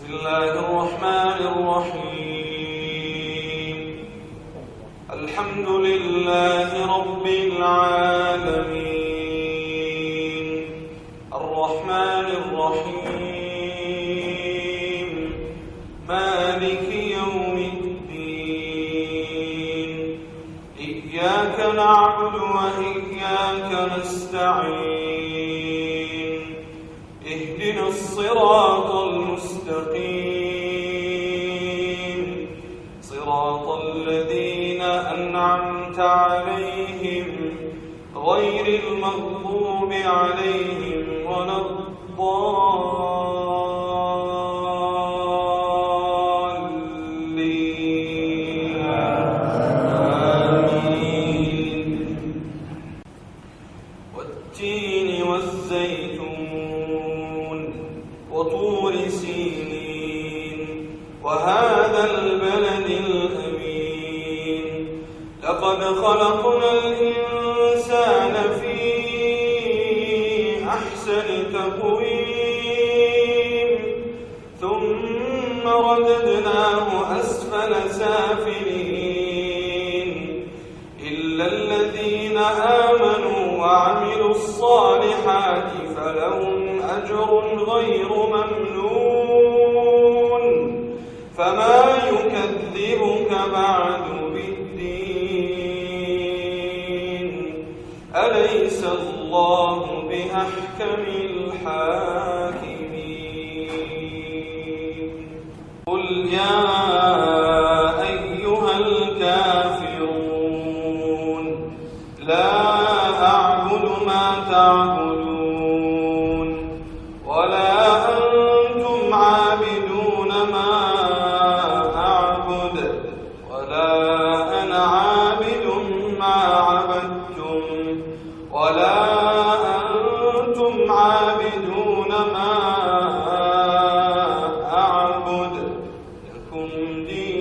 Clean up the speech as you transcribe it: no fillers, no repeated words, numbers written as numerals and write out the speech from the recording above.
الله الرحمن الرحيم. الحمد لله رب العالمين، الرحمن الرحيم، مالك يوم الدين. إياك نعبد وإياك نستعين. اهدنا الصراط المستقيم، صراط الذين أنعمت عليهم غير المغضوب عليهم ولا الضالين. آمين. والتين والزيتون وطور سينين وهذا البلد الأمين. لقد خلقنا الإنسان في أحسن تقويم ثم رددناه أسفل سافلين إلا الذين آمنوا وعملوا الصالحات فلهم أجر غير ممنون. فما يكذبك بعد بالدين؟ أليس الله بأحكم الحاكمين؟ قل يا أيها الكافرون لا أعبد ما تعبدون ولا أنتم عابدون ما أعبد ولا أنا عابد ما عبدتم ولا أنتم عابدون ما أعبد. لكم دينكم